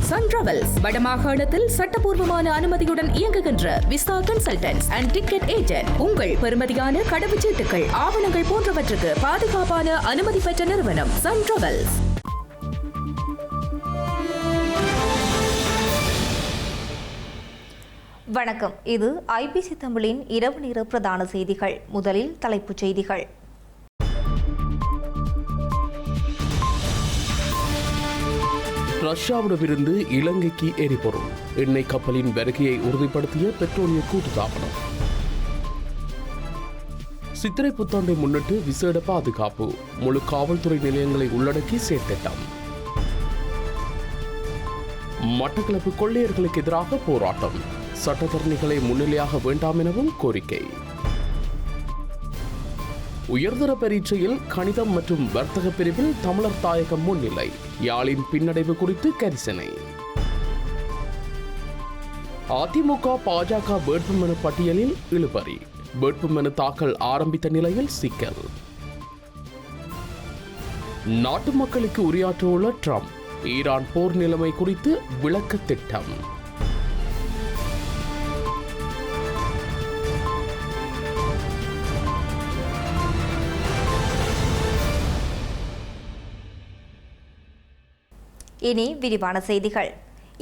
Sun travels வடமாகாணத்தில் சட்டபூர்வமான அனுமதியுடன் இயங்குகின்ற visa consultants and ticket agent. உங்கள் பெறுமதியான கடவுச்சீட்டுகள், ஆவணங்கள் போன்றவற்றுக்கு பாதுகாப்பான அனுமதி பெற்ற நிறுவனம் சன் டிராவல்ஸ். வணக்கம். இது ஐபிசி தமிழின் இரவு நேர பிரதான செய்திகள். முதலில் தலைப்புச் செய்திகள். ரஷ்யாவிடமிருந்து இலங்கைக்கு எரிபொருள் எண்ணெய் கப்பலின் வருகையை உறுதிப்படுத்திய பெட்ரோலிய கூட்டுத்தாபனம். சித்திரை புத்தாண்டை முன்னிட்டு விசேட பாதுகாப்பு, முழு காவல்துறை நிலையங்களை உள்ளடக்கி செயற்திட்டம். மட்டக்களப்பு கொள்ளையர்களுக்கு எதிராக போராட்டம், சட்டத்தரணிகளை முன்னிலையாக வேண்டாம் எனவும் கோரிக்கை. உயர்தர பரீட்சையில் கணிதம் மற்றும் வர்த்தக பிரிவில் தமிழர் தாயகம் முன்னிலை, யாழின் பின்னடைவு குறித்து கரிசனை. அதிமுக பாஜக வேட்புமனு பட்டியலில் இழுபறி, வேட்புமனு தாக்கல் ஆரம்பித்த நிலையில் சிக்கல். நாட்டு மக்களுக்கு உரையாற்றவுள்ள ட்ரம்ப், ஈரான் போர் நிலைமை குறித்து விளக்க திட்டம். இனி விரிவான செய்திகள்.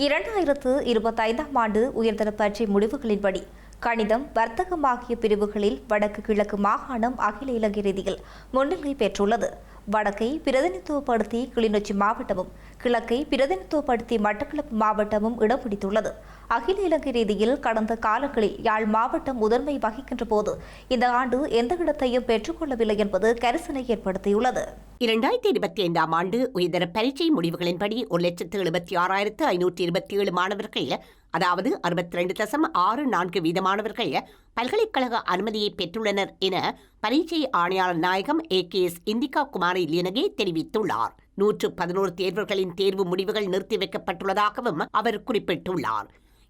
2025ஆம் ஆண்டு உயர்தர பரீட்சை முடிவுகளின்படி கணிதம், வர்த்தகம் ஆகிய பிரிவுகளில் வடக்கு கிழக்கு மாகாணம் அகில இலங்கை ரீதியில் முன்னிலை பெற்றுள்ளது. வடக்கை பிரதிநிதித்துவப்படுத்தி கிளிநொச்சி மாவட்டமும், கிழக்கை பிரதிநிதித்துவப்படுத்தி மட்டக்களப்பு மாவட்டமும் இடம் பிடித்துள்ளது. அகில இலங்கை ரீதியில் கடந்த காலங்களில் யாழ் மாவட்டம் முதன்மை வகிக்கின்ற போது இந்த ஆண்டு எந்த இடத்தையும் பெற்றுக்கொள்ளவில்லை என்பது கரிசனை ஏற்படுத்தியுள்ளது. 2025ஆம் ஆண்டு உயர்தர பரீட்சை முடிவுகளின்படி 1,76,527 மாணவர்கள், அதாவது 62.64 வீதமானவர்கள் பல்கலைக்கழக அனுமதியை பெற்றுள்ளனர் என பரீட்சை ஆணையாளர் நாயகம் AKS இந்திகா குமாரி லியனகே தெரிவித்துள்ளார். 111 தேர்வர்களின் தேர்வு முடிவுகள் நிறுத்தி வைக்கப்பட்டுள்ளதாகவும் அவர் குறிப்பிட்டுள்ளார்.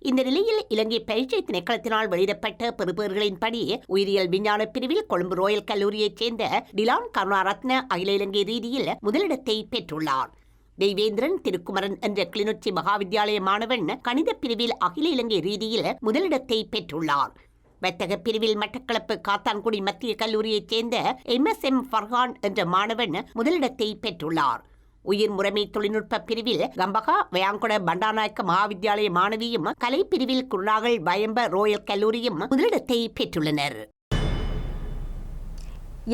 இந்த நிலையில் இலங்கை பரீட்சை திணைக்களத்தினால் வெளியிடப்பட்ட பெறுபேறுகளின்படி உயிரியல் விஞ்ஞான பிரிவில் கொழும்பு ரோயல் கல்லூரியைச் சேர்ந்த டிலான் கருணாரத்ன அகில இலங்கை ரீதியில் முதலிடத்தை பெற்றுள்ளார். தெய்வேந்திரன் திருக்குமரன் என்ற கிளிநொச்சி மகாவித்யாலய மாணவன் கணித பிரிவில் அகில இலங்கை ரீதியில் முதலிடத்தை பெற்றுள்ளார். வர்த்தக பிரிவில் மட்டக்களப்பு காத்தான்குடி மத்திய கல்லூரியைச் சேர்ந்த MSM ஃபர்ஹான் என்ற மாணவன் முதலிடத்தை பெற்றுள்ளார். உயிர் முறைமை தொழில்நுட்ப பிரிவில் கம்பகா வயாங்கொட பண்டாநாயக்க மகாவித்யாலய மாணவியும், கலை பிரிவில் குருநாகல் வயம்ப ரோயல் கல்லூரியும் முதலிடத்தை பெற்றுள்ளனர்.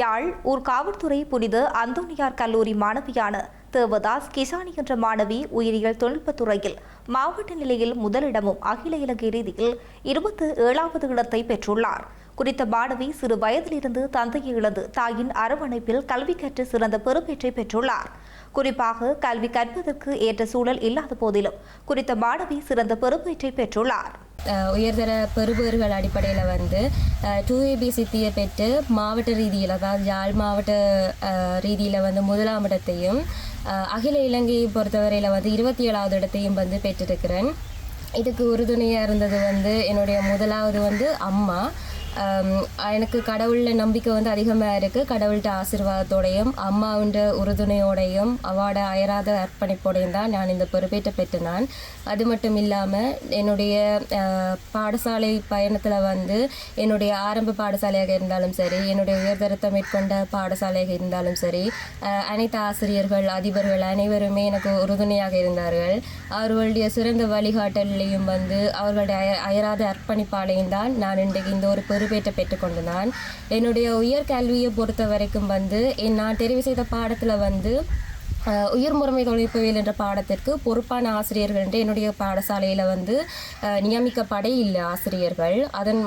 யாழ் ஊர்காவல்துறை புனித அந்தோனியார் கல்லூரி மாணவியான தேவதாஸ் கிசானி என்ற மாணவி உயிரியல் தொழில்நுட்பத்துறையில் மாவட்ட நிலையில் முதலிடமும் அகில இலங்கை ரீதியில் 27வது இடத்தை பெற்றுள்ளார். குறித்த மாணவி சிறு வயதிலிருந்து தந்தையை இழந்து தாயின் அரவணைப்பில் கல்வி கற்று சிறந்த பெறுபேற்றை பெற்றுள்ளார். குறிப்பாக கல்வி கற்பதற்கு ஏற்ற சூழல் இல்லாத போதிலும் குறித்த மாணவி சிறந்த பெறுபேற்றை பெற்றுள்ளார். உயர்தர பெறுபேறுகள் அடிப்படையில் 2AB சித்தியை பெற்று மாவட்ட ரீதியில், அதாவது யாழ் மாவட்ட ரீதியில் முதலாம் இடத்தையும், அகில இலங்கையை பொறுத்தவரையில் 27வது இடத்தையும் பெற்றிருக்கிறேன். இதுக்கு உறுதுணையாக இருந்தது என்னுடைய முதலாவது அம்மா. எனக்கு கடவுளில் நம்பிக்கை அதிகமாக இருக்குது. கடவுள்கிட்ட ஆசீர்வாதத்தோடையும் அம்மாவுன்ற உறுதுணையோடையும் அவாட அயராத அர்ப்பணிப்போடையும் தான் நான் இந்த பொறுப்பேற்ற பெற்று நான். அது மட்டும் இல்லாமல் என்னுடைய பாடசாலை பயணத்தில் என்னுடைய ஆரம்ப பாடசாலையாக இருந்தாலும் சரி, என்னுடைய உயர்தரத்தை மேற்கொண்ட பாடசாலையாக இருந்தாலும் சரி, அனைத்து ஆசிரியர்கள், அதிபர்கள் அனைவருமே எனக்கு உறுதுணையாக இருந்தார்கள். அவர்களுடைய சிறந்த வழிகாட்டலையும் அவர்களுடைய அயராத அர்ப்பணிப்பாலையும் தான் நான் இன்றைக்கு இந்த ஒரு பொறுப்பேற்ற பெற்றுக்கொண்டு நான் என்னுடைய உயர்கல்வியை பொறுத்த வரைக்கும் நான் தெரிவு செய்த பாடத்தில் உயர் முறைமை தொழில்நுட்பவியல் என்ற பாடத்திற்கு பொறுப்பான ஆசிரியர்கள் என்று என்னுடைய பாடசாலையில் நியமிக்கப்பட இல்லை ஆசிரியர்கள்.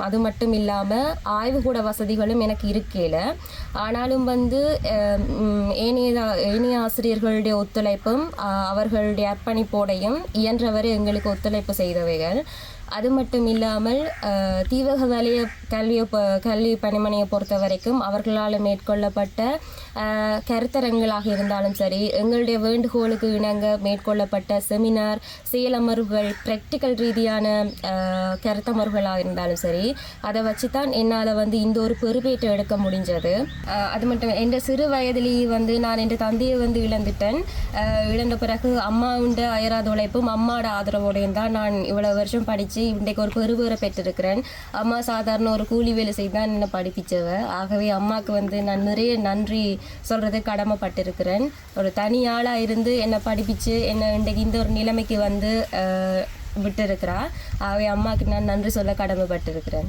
அது மட்டும் இல்லாமல் ஆய்வுகூட வசதிகளும் எனக்கு இருக்கையில். ஆனாலும் ஏனைய ஆசிரியர்களுடைய ஒத்துழைப்பும் அவர்களுடைய அர்ப்பணிப்போடையும் இயன்றவரை எங்களுக்கு ஒத்துழைப்பு செய்தவைகள். அது மட்டும் இல்லாமல் தீவக வலய கல்வி பணிமனையை பொறுத்த வரைக்கும் அவர்களால் மேற்கொள்ளப்பட்ட கருத்தரங்களாக இருந்தாலும் சரி, எங்களுடைய வேண்டுகோளுக்கு இணங்க மேற்கொள்ளப்பட்ட செமினார், செயலமர்வுகள், ப்ராக்டிக்கல் ரீதியான கருத்தமர்வுகளாக இருந்தாலும் சரி, அதை வச்சு தான் என்னால் இந்த ஒரு பெருபேற்றை எடுக்க முடிஞ்சது. அது மட்டும் என் சிறு வயதிலேயே நான் என் தந்தையை இழந்துட்டேன். இழந்த பிறகு அம்மாவுண்ட அயராத உழைப்பும் அம்மாவோட ஆதரவோடையும் தான் நான் இவ்வளவு வருஷம் படித்து இன்றைக்கு ஒரு பெருபேரை பெற்றிருக்கிறேன். அம்மா சாதாரண ஒரு கூலி வேலை செய்து தான் என்னை படிப்பிச்சவ. ஆகவே அம்மாவுக்கு நான் நிறைய நன்றி சொல்றது கடமைப்பட்டிருக்கிறேன். ஒரு தனி ஆளாக இருந்து என்னை படிப்பிச்சு என்னை இன்றைக்கு இந்த ஒரு நிலைமைக்கு விட்டிருக்கிறா. ஆகவே அம்மாவுக்கு நான் நன்றி சொல்ல கடமைப்பட்டிருக்கிறேன்.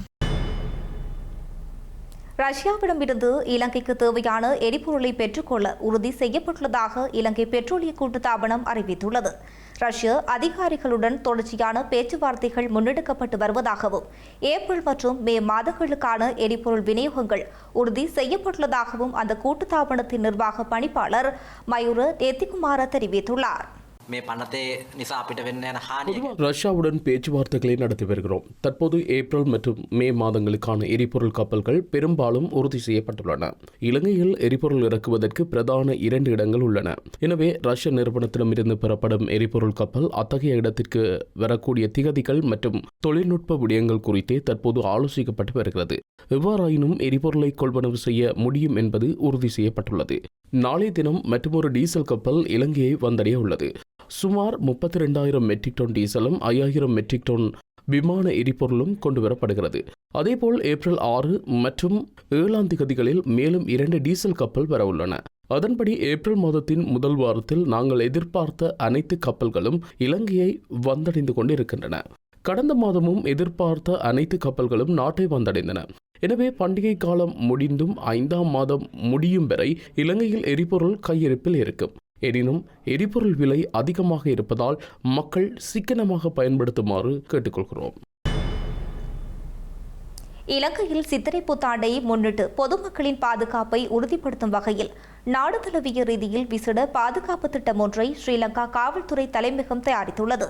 ரஷ்யாவிடமிருந்து இலங்கைக்கு தேவையான எரிபொருளை பெற்றுக்கொள்ள உறுதி செய்யப்பட்டுள்ளதாக இலங்கை பெட்ரோலிய கூட்டுத்தாபனம் அறிவித்துள்ளது. ரஷ்ய அதிகாரிகளுடன் தொடர்ச்சியான பேச்சுவார்த்தைகள் முன்னெடுக்கப்பட்டு வருவதாகவும் ஏப்ரல் மற்றும் மே மாதங்களுக்கான எரிபொருள் விநியோகங்கள் உறுதி செய்யப்பட்டுள்ளதாகவும் அந்த கூட்டுத்தாபனத்தின் நிர்வாக பணிப்பாளர் மயூர எத்திகுமார தெரிவித்துள்ளார். ரஷ்யாவுடன் பேச்சுவார்த்தைகளை நடத்தி வருகிறோம். தற்போது ஏப்ரல் மற்றும் மே மாதங்களுக்கான எரிபொருள் கப்பல்கள் பெரும்பாலும் உறுதி செய்யப்பட்டுள்ளன. இலங்கையில் எரிபொருள் இறக்குவதற்கு பிரதான 2 இடங்கள் உள்ளன. எனவே ரஷ்ய நிறுவனத்திடமிருந்து பெறப்படும் எரிபொருள் கப்பல் அத்தகைய இடத்திற்கு வரக்கூடிய திகதிகள் மற்றும் தொழில்நுட்ப விடயங்கள் குறித்தே தற்போது ஆலோசிக்கப்பட்டு வருகிறது. எவ்வாறாயினும் எரிபொருளை கொள்வனவு செய்ய முடியும் என்பது உறுதி செய்யப்பட்டுள்ளது. நாளைய தினம் மற்றொரு டீசல் கப்பல் இலங்கையை வந்தடைய உள்ளது. சுமார் 32,000 மெட்ரிக் டன் டீசலும் 5,000 மெட்ரிக் டன் விமான எரிபொருளும் கொண்டுவரப்படுகிறது. அதேபோல் ஏப்ரல் 6 மற்றும் 7 தேதிகளில் மேலும் 2 டீசல் கப்பல் வரவுள்ளன. அதன்படி ஏப்ரல் மாதத்தின் முதல் வாரத்தில் நாங்கள் எதிர்பார்த்த அனைத்து கப்பல்களும் இலங்கையை வந்தடைந்து கொண்டிருக்கின்றன. கடந்த மாதமும் எதிர்பார்த்த அனைத்து கப்பல்களும் நாட்டை வந்தடைந்தன. எனவே பண்டிகை காலம் முடிந்தும் 5ஆம் மாதம் முடியும் வரை இலங்கையில் எரிபொருள் கையிருப்பில் இருக்கும். எனினும் எரிபொருள் விலை அதிகமாக இருப்பதால் மக்கள் சிக்கனமாக பயன்படுத்துமாறு கேட்டுக்கொள்கிறோம். இலங்கையில் சித்திரை புத்தாண்டை முன்னிட்டு பொதுமக்களின் பாதுகாப்பை உறுதிப்படுத்தும் வகையில் நாடு தழுவிய ரீதியில் விசேட பாதுகாப்பு திட்டம் ஒன்றை ஸ்ரீலங்கா காவல்துறை தலைமையகம் தயாரித்துள்ளது.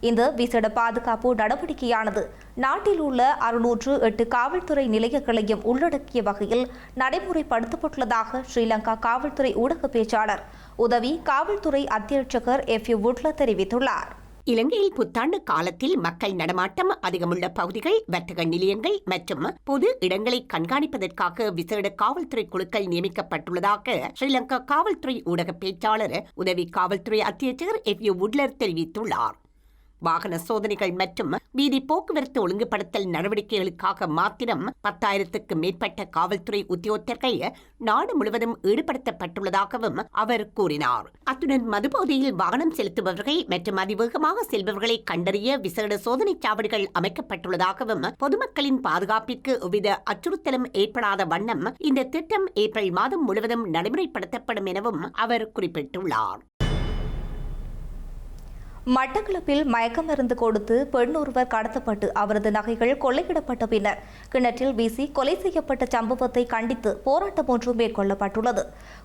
இந்த விசேட பாதுகாப்பு நடவடிக்கையானது நாட்டில் உள்ள 608 காவல்துறை நிலையங்களையும் உள்ளடக்கிய வகையில் நடைமுறைப்படுத்தப்பட்டுள்ளதாக ஸ்ரீலங்கா காவல்துறை ஊடக பேச்சாளர் உதவி காவல்துறை அத்தியட்சகர் எஃப்யூ வுட்ல தெரிவித்துள்ளார். இலங்கையில் புத்தாண்டு காலத்தில் மக்கள் நடமாட்டம் அதிகமுள்ள பகுதிகள், வர்த்தக நிலையங்கள் மற்றும் பொது இடங்களை கண்காணிப்பதற்காக விசேட காவல்துறை குழுக்கள் நியமிக்கப்பட்டுள்ளதாக ஸ்ரீலங்கா காவல்துறை ஊடக பேச்சாளர் உதவி காவல்துறை அத்தியட்சகர் எஃப்யூ வுட்லர் தெரிவித்துள்ளார். வாகன சோதனைகள் மற்றும் வீதி போக்குவரத்து ஒழுங்குபடுத்தல் நடவடிக்கைகளுக்காக மாத்திரம் 10,000க்கும் மேற்பட்ட காவல்துறை உத்தியோகத்தர்கள் நாடு முழுவதும் ஈடுபடுத்தப்பட்டுள்ளதாகவும் அவர் கூறினார். அத்துடன் மதுபோதையில் வாகனம் செலுத்துபவர்கள் மற்றும் அதிவேகமாக செல்பவர்களை கண்டறிய விசேட சோதனை சாவடிகள் அமைக்கப்பட்டுள்ளதாகவும் பொதுமக்களின் பாதுகாப்பிற்கு எவ்வித அச்சுறுத்தலும் ஏற்படாத வண்ணம் இந்த திட்டம் ஏப்ரல் மாதம் முழுவதும் நடைமுறைப்படுத்தப்படும் எனவும் அவர் குறிப்பிட்டுள்ளார். மட்டக்களப்பில் மயக்க மருந்து கொடுத்து பெண் ஒருவர் கடத்தப்பட்டு அவரது நகைகள் கொள்ளையிடப்பட்ட பின்னர் கிணற்றில் வீசி கொலை செய்யப்பட்ட சம்பவத்தை கண்டித்து போராட்டம் ஒன்று மேற்கொள்ளப்பட்டுள்ளது.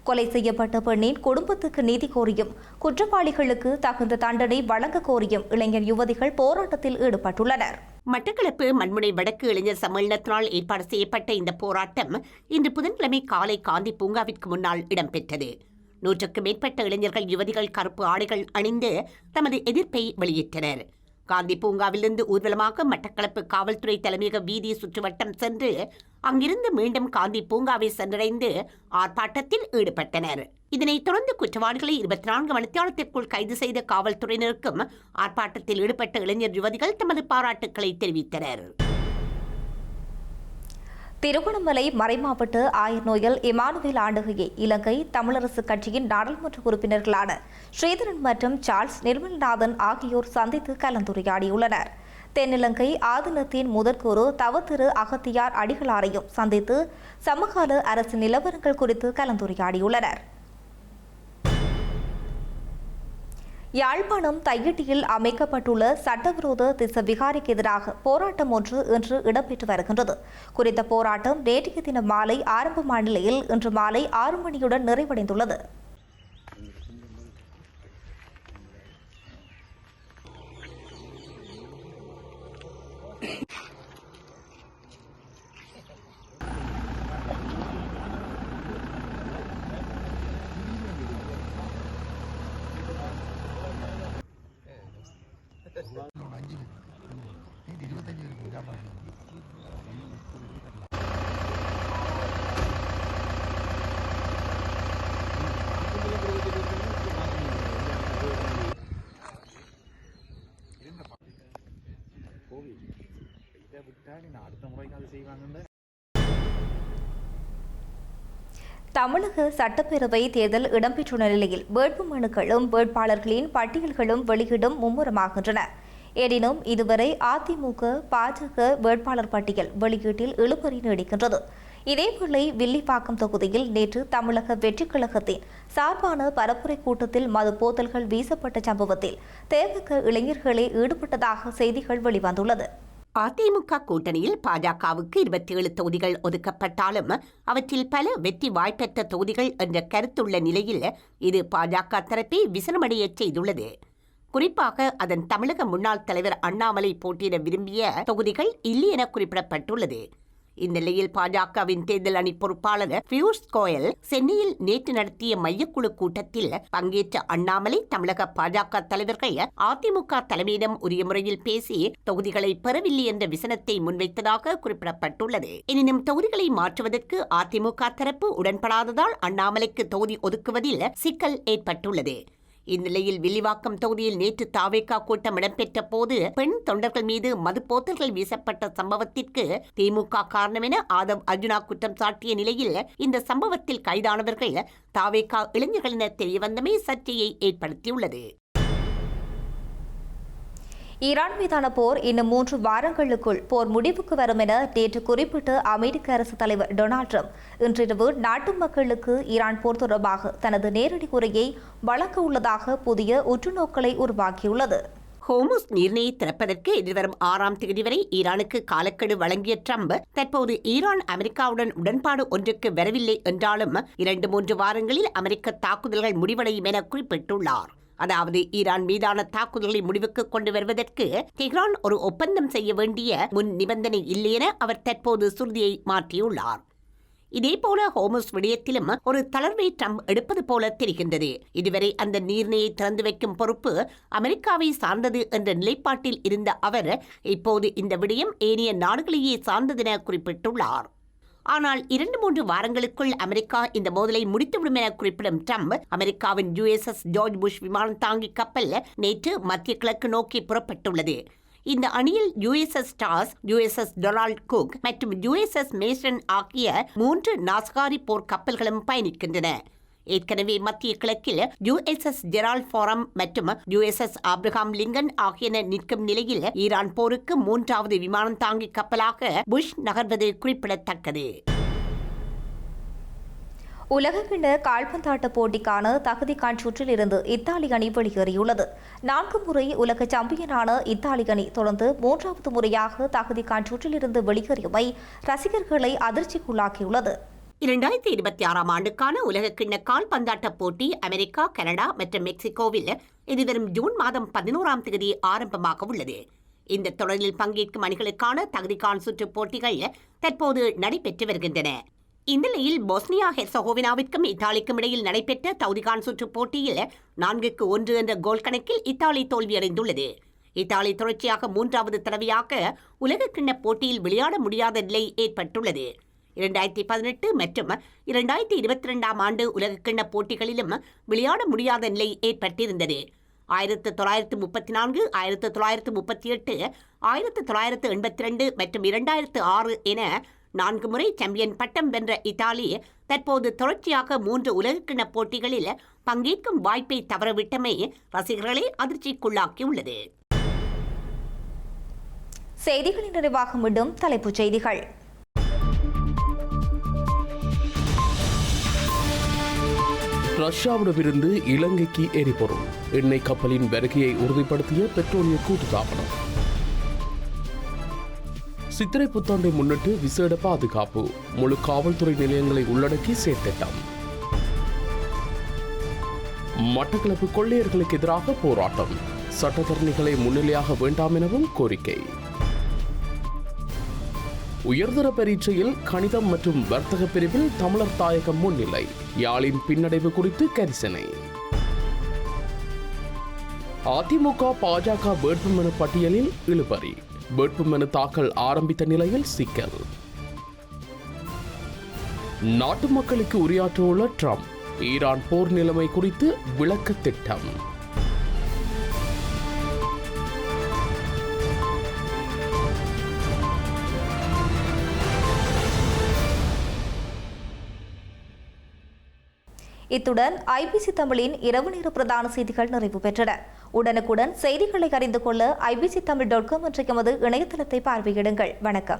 கொலை செய்யப்பட்ட பெண்ணின் குடும்பத்துக்கு நீதி கோரியும் குற்றவாளிகளுக்கு தகுந்த தண்டனை வழங்க கோரியும் இளைஞர் யுவதிகள் போராட்டத்தில் ஈடுபட்டுள்ளனர். மட்டக்களப்பு மண்முனை வடக்கு இளைஞர் சம்மேளனத்தினால் ஏற்பாடு செய்யப்பட்ட இந்த போராட்டம் இன்று புதன்கிழமை காலை காந்தி பூங்காவிற்கு முன்னால் இடம்பெற்றது. 100க்கும் மேற்பட்ட இளைஞர்கள் யுவதிகள் கருப்பு ஆடைகள் அணிந்து தமது எதிர்ப்பை வெளியிட்டனர். காந்தி பூங்காவிலிருந்து ஊர்வலமாக மட்டக்களப்பு காவல்துறை தலைமையக வீதி சுற்றுவட்டம் சென்று அங்கிருந்து மீண்டும் காந்தி பூங்காவை சென்றடைந்து ஆர்ப்பாட்டத்தில் ஈடுபட்டனர். இதனைத் தொடர்ந்து குற்றவாளிகளை 24 மணித்தியாலத்திற்குள் கைது செய்த காவல்துறையினருக்கும் ஆர்ப்பாட்டத்தில் ஈடுபட்ட இளைஞர் யுவதிகள் தமது பாராட்டுக்களை தெரிவித்தனர். திருகோணமலை மறைமாவட்ட ஆயர் நோயல் இமானுவேல் ஆண்டகையை இலங்கை தமிழரசு கட்சியின் நாடாளுமன்ற உறுப்பினர்களான ஸ்ரீதரன் மற்றும் சார்ல்ஸ் நிர்மல்நாதன் ஆகியோர் சந்தித்து கலந்துரையாடியுள்ளனர். தென்னிலங்கை ஆதீனத்தின் முதற்குரு தவத்திரு அகத்தியார் அடிகளாரையும் சந்தித்து சமகால அரசு நிலவரங்கள் குறித்து கலந்துரையாடியுள்ளனர். யாழ்ப்பாணம் தையிட்டியில் அமைக்கப்பட்டுள்ள சட்டவிரோத திசவிகாரிக்கு எதிராக போராட்டம் ஒன்று இன்று இடம்பெற்று வருகின்றது. குறித்த போராட்டம் நேற்றைய தினம் மாலை ஆரம்பமான நிலையில் இன்று மாலை 6 மணியுடன் நிறைவடைந்துள்ளது. தமிழக சட்டப்பேரவை தேர்தல் இடம்பெற்றுள்ள நிலையில் வேட்புமனுக்களும் வேட்பாளர்களின் பட்டியல்களும் வெளியிடும் மும்முரமாகின்றன. எனினும் இதுவரை அதிமுக பாஜக வேட்பாளர் பட்டியல் வெளியீட்டில் இழுபறி நீடிக்கின்றது. இதேவேளை வில்லிவாக்கம் தொகுதியில் நேற்று தமிழக வெற்றிக் கழகத்தின் சார்பான பரப்புரை கூட்டத்தில் மது போத்தல்கள் வீசப்பட்ட சம்பவத்தில் தேவக இளைஞர்களே ஈடுபட்டதாக செய்திகள் வெளிவந்துள்ளது. அதிமுக கூட்டணியில் பாஜகவுக்கு 27 தொகுதிகள் ஒதுக்கப்பட்டாலும் அவற்றில் பல வெற்றி வாய்ப்பற்ற தொகுதிகள் என்ற கருத்துள்ள நிலையில் இது பாஜக தரப்பை விசனமடைய செய்துள்ளது. குறிப்பாக அதன் தமிழக முன்னாள் தலைவர் அண்ணாமலை போட்டியிட விரும்பிய தொகுதிகள் இல்லை என குறிப்பிடப்பட்டுள்ளது. இந்நிலையில் பாஜகவின் தேர்தல் அணி பொறுப்பாளர் பியூஷ் கோயல் சென்னையில் நேற்று நடத்திய மையக்குழு கூட்டத்தில் பங்கேற்ற அண்ணாமலை தமிழக பாஜக தலைவர்கள் அதிமுக தலைமையிடம் உரிய முறையில் பேசி தொகுதிகளை பெறவில்லை என்ற விசனத்தை முன்வைத்ததாக குறிப்பிடப்பட்டுள்ளது. எனினும் தொகுதிகளை மாற்றுவதற்கு அதிமுக தரப்பு உடன்படாததால் அண்ணாமலைக்கு தொகுதி ஒதுக்குவதில் சிக்கல் ஏற்பட்டுள்ளது. இந்நிலையில் வில்லிவாக்கம் தொகுதியில் நேற்று தாவேகா கூட்டம் இடம்பெற்ற போது பெண் தொண்டர்கள் மீது மது போத்தல்கள் வீசப்பட்ட சம்பவத்திற்கு திமுக காரணம் என ஆதவ் அர்ஜுனா குற்றம் சாட்டிய நிலையில் இந்த சம்பவத்தில் கைதானவர்கள் தாவேகா இளைஞர்கள் என தெரியவந்தமே சர்ச்சையை ஏற்படுத்தியுள்ளது. ஈரான் மீதான போர் இன்னும் 3 வாரங்களுக்குள் போர் முடிவுக்கு வரும் என நேற்று குறிப்பிட்ட அமெரிக்க அரசு தலைவர் டொனால்ட் ட்ரம்ப் இன்றிரவு நாட்டு மக்களுக்கு ஈரான் போர் தொடர்பாக தனது நேரடி உரையை வழங்க உள்ளதாக புதிய உற்றுநோக்கலை உருவாக்கியுள்ளது. ஹோர்முஸ் நீர்நிலையை திறப்பதற்கு எதிர்வரும் 6ஆம் தேதி வரை ஈரானுக்கு காலக்கெடு வழங்கிய ட்ரம்ப் தற்போது ஈரான் அமெரிக்காவுடன் உடன்பாடு ஒன்றுக்கு வரவில்லை என்றாலும் 2-3 வாரங்களில் அமெரிக்க தாக்குதல்கள் முடிவடையும் என குறிப்பிட்டுள்ளார். அதாவது ஈரான் மீதான தாக்குதல்களை முடிவுக்கு கொண்டு வருவதற்கு தெஹ்ரான் ஒரு ஒப்பந்தம் செய்ய வேண்டிய முன் நிபந்தனை இல்லை என அவர் தற்போது சுருதியை மாற்றியுள்ளார். இதேபோல ஹோர்முஸ் விடயத்திலும் ஒரு தளர்வை ட்ரம்ப் எடுப்பது போல தெரிகின்றது. இதுவரை அந்த நீர்நிலையை திறந்து வைக்கும் பொறுப்பு அமெரிக்காவை சார்ந்தது என்ற நிலைப்பாட்டில் இருந்த அவர் இப்போது இந்த விடயம் ஏனைய நாடுகளையே சார்ந்ததென குறிப்பிட்டுள்ளார். ஆனால் 2-3 வாரங்களுக்குள் அமெரிக்கா இந்த மோதலை முடித்துவிடும் என குறிப்பிடும் ட்ரம்ப் அமெரிக்காவின் USS ஜார்ஜ் புஷ் விமானம் தாங்கி கப்பல் நேற்று மத்திய கிழக்கு நோக்கி புறப்பட்டுள்ளது. இந்த அணியில் USS stars, USS Donald cook மற்றும் USS மேசன் ஆகிய 3 நாஸ்காரி போர் கப்பல்களும் பயணிக்கின்றன. ஏற்கனவே மத்திய கிழக்கில் USS ஜெரால்ட் ஃபாரம் மற்றும் USS ஆப்ரஹாம் லிங்கன் ஆகியன நிற்கும் நிலையில் ஈரான் போருக்கு 3வது விமானம் தாங்கி கப்பலாக புஷ் நகர்வது குறிப்பிடத்தக்கது. உலகக்கிண்ண கால்பந்தாட்ட போட்டிக்கான தகுதிக்கான் சுற்றில் இருந்து இத்தாலி அணி வெளியேறியுள்ளது. 4 முறை உலக சாம்பியனான இத்தாலி அணி தொடர்ந்து 3வது முறையாக தகுதிக்கான் சுற்றிலிருந்து வெளியேறியமை ரசிகர்களை அதிர்ச்சிக்குள்ளாக்கியுள்ளது. 2026ஆம் ஆண்டுக்கான உலகக்கிண்ண கால்பந்தாட்ட போட்டி அமெரிக்கா, கனடா மற்றும் மெக்சிகோவில் எதிர்வரும் ஜூன் மாதம் 11ஆம் தேதி ஆரம்பமாக உள்ளது. இந்த தொடரில் பங்கேற்கும் அணிகளுக்கான தகுதிக்கான் சுற்று போட்டிகள் தற்போது நடைபெற்று வருகின்றன. இந்நிலையில் போஸ்னியா ஹெர்சகோவினாவிற்கும் இத்தாலிக்கும் இடையில் நடைபெற்ற தகுதிக்கான் சுற்று போட்டியில் 4-1 என்ற கோல் கணக்கில் இத்தாலி தோல்வியடைந்துள்ளது. இத்தாலி தொடர்ச்சியாக 3வது தடவையாக உலகக்கிண்ண போட்டியில் விளையாட முடியாத நிலை ஏற்பட்டுள்ளது. 2018 மற்றும் 2022ஆம் ஆண்டு உலகக்கிண்ண போட்டிகளிலும் விளையாட முடியாத நிலை ஏற்பட்டிருந்தது. 1934, 1938, 1982 மற்றும் 2006 என 4 முறை சாம்பியன் பட்டம் வென்ற இத்தாலி தற்போது தொடர்ச்சியாக 3 உலகக்கிண்ண போட்டிகளில் பங்கேற்கும் வாய்ப்பை தவறவிட்டமை ரசிகர்களை அதிர்ச்சிக்குள்ளாக்கியுள்ளது. செய்திகளின் நிறைவாக மீண்டும் தலைப்புச் செய்திகள். ரஷ்யாவிடமிருந்து இலங்கைக்கு எரிபொருள் எண்ணெய் கப்பலின் வருகையை உறுதிப்படுத்திய பெட்ரோலிய கூட்டுத்தாபனம். சித்திரை புத்தாண்டை முன்னிட்டு விசேட பாதுகாப்பு, முழு காவல்துறை நிலையங்களை உள்ளடக்கி செயற்திட்டம். மட்டக்களப்பு கொள்ளையர்களுக்கு எதிராக போராட்டம், சட்டத்தரணிகளை முன்னிலையாக வேண்டாம் எனவும் கோரிக்கை. உயர்தர பரீட்சையில் கணிதம் மற்றும் வர்த்தக பிரிவில் தமிழர் தாயகம் முன்னிலை, யாழின் பின்னடைவு குறித்து கரிசனை. அதிமுக பாஜக வேட்புமனு பட்டியலில் இழுபறி. வேட்புமனு தாக்கல் ஆரம்பித்த நிலையில் சிக்கல். நாட்டு மக்களுக்கு உரையாற்றவுள்ள ட்ரம்ப் ஈரான் போர் நிலைமை குறித்து விளக்க திட்டம். இத்துடன் ஐபிசி தமிழின் இரவு நேர பிரதான செய்திகள் நிறைவு பெற்றன. உடனுக்குடன் செய்திகளை அறிந்து கொள்ள IBCTamil.com என்ற எமது இணையதளத்தை பார்வையிடுங்கள். வணக்கம்.